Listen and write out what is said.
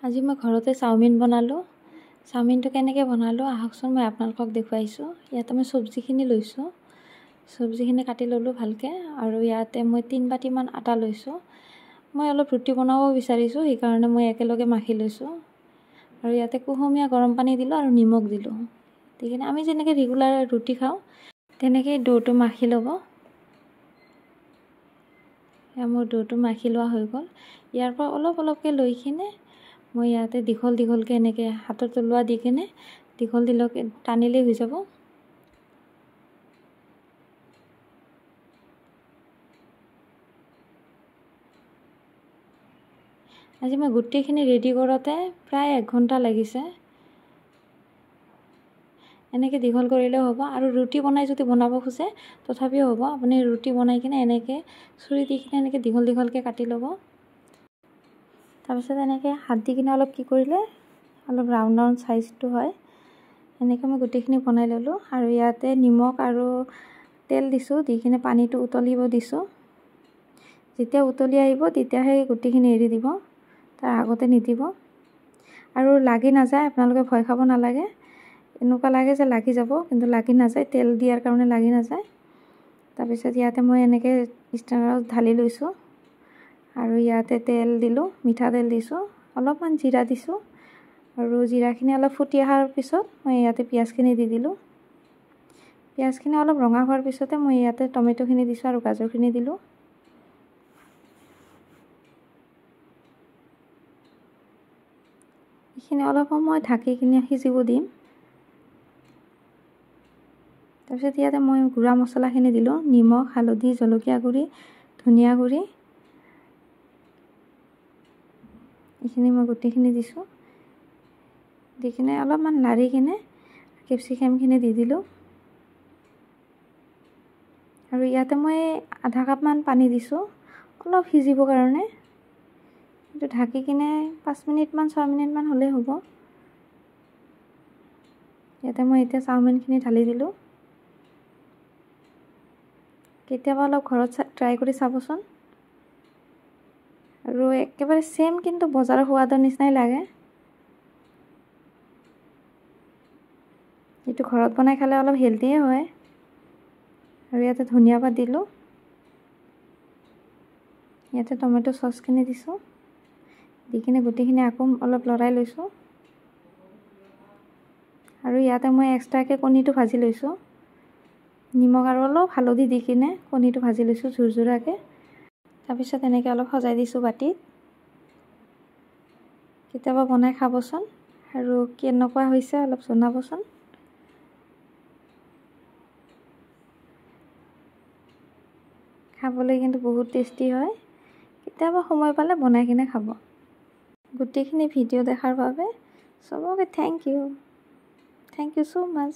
আজি মই ঘৰতে চাওমিন বনালোঁ। চাওমিনটো কেনেকৈ বনালোঁ আহকচোন মই আপোনালোকক দেখুৱাইছোঁ। ইয়াতে মই চব্জিখিনি লৈছোঁ। চব্জিখিনি কাটি ল'লোঁ ভালকৈ আৰু ইয়াতে মই 3 বাটিমান আটা লৈছোঁ। মই অলপ ৰুটি বনাব বিচাৰিছোঁ, সেইকাৰণে মই একেলগে মাখি লৈছোঁ। আৰু ইয়াতে কুহুমীয়া গৰম পানী দিলোঁ আৰু নিমখ দিলোঁ। দি কিনে আমি যেনেকৈ ৰেগুলাৰ ৰুটি খাওঁ তেনেকৈ ডোটো মাখি ল'ব। মোৰ ডোটো মাখি লোৱা হৈ গ'ল। ইয়াৰ পৰা অলপ অলপকৈ লৈ কিনে মই ইয়াতে দীঘল দীঘলকৈ এনেকৈ হাতৰ তলুৱা দি কিনে দীঘল দীঘলকৈ টানিলেই হৈ যাব। আজি মই গোটেইখিনি ৰেডি কৰোঁতে প্ৰায় 1 ঘণ্টা লাগিছে। এনেকৈ দীঘল কৰিলেও হ'ব আৰু ৰুটি বনাই যদি বনাব খোজে তথাপিও হ'ব। আপুনি ৰুটি বনাই কিনে এনেকৈ চুৰি দি কিনে এনেকৈ দীঘল দীঘলকৈ কাটি ল'ব। তাৰপিছত এনেকৈ হাত দি কিনে অলপ কি কৰিলে অলপ ৰাউণ্ড ৰাউণ্ড চাইজটো হয়। এনেকৈ মই গোটেইখিনি বনাই ল'লোঁ আৰু ইয়াতে নিমখ আৰু তেল দিছোঁ। দি কিনে পানীটো উতলিব দিছোঁ। যেতিয়া উতলি আহিব তেতিয়াহে গোটেইখিনি এৰি দিব, তাৰ আগতে নিদিব। আৰু লাগি নাযায়, আপোনালোকে ভয় খাব নালাগে। এনেকুৱা লাগে যে লাগি যাব, কিন্তু লাগি নাযায়, তেল দিয়াৰ কাৰণে লাগি নাযায়। তাৰপিছত ইয়াতে মই এনেকৈ ষ্টেণ্ডাৰত ঢালি লৈছোঁ আৰু ইয়াতে তেল দিলোঁ, মিঠাতেল দিছোঁ, অলপমান জিৰা দিছোঁ আৰু জিৰাখিনি অলপ ফুটি অহাৰ পিছত মই ইয়াতে পিঁয়াজখিনি দি দিলোঁ। পিঁয়াজখিনি অলপ ৰঙা হোৱাৰ পিছতে মই ইয়াতে টমেটোখিনি দিছোঁ আৰু গাজৰখিনি দিলোঁ। এইখিনি অলপ সময় ঢাকি কিনে সিজিব দিম। তাৰপিছত ইয়াতে মই গুড়া মছলাখিনি দিলোঁ, নিমখ, হালধি, জলকীয়া গুড়ি, ধনিয়া গুড়ি, এইখিনি মই গোটেইখিনি দিছোঁ। দি কিনে অলপমান লাৰি কিনে কেপচিকামখিনি দি দিলোঁ। আৰু ইয়াতে মই আধা কাপমান পানী দিছোঁ অলপ সিজিবৰ কাৰণে। কিন্তু ঢাকি কিনে 5 মিনিটমান 6 মিনিটমান হ'লেই হ'ব। ইয়াতে মই এতিয়া চাওমিনখিনি ঢালি দিলোঁ। কেতিয়াবা অলপ ঘৰত ট্ৰাই কৰি চাবচোন। আৰু একেবাৰে ছেম কিন্তু বজাৰৰ সোৱাদৰ নিচিনাই লাগে। এইটো ঘৰত বনাই খালে অলপ হেল্ডিয়ে হয়। আৰু ইয়াতে ধনিয়া পাত দিলোঁ। ইয়াতে টমেটো চচখিনি দিছোঁ। দি কিনে গোটেইখিনি আকৌ অলপ লৰাই লৈছোঁ। আৰু ইয়াতে মই এক্সট্ৰাকৈ কণীটো ভাজি লৈছোঁ। নিমখ আৰু অলপ হালধি দি কিনে কণীটো ভাজি লৈছোঁ ঝুৰঝুৰাকৈ। তাৰপিছত এনেকৈ অলপ সজাই দিছোঁ বাটিত। কেতিয়াবা বনাই খাবচোন আৰু কেনেকুৱা হৈছে অলপ জনাবচোন। খাবলৈ কিন্তু বহুত টেষ্টি হয়। কেতিয়াবা সময় পালে বনাই কিনে খাব। গোটেইখিনি ভিডিঅ' দেখাৰ বাবে চবকে থেংক ইউ ছ' মাছ।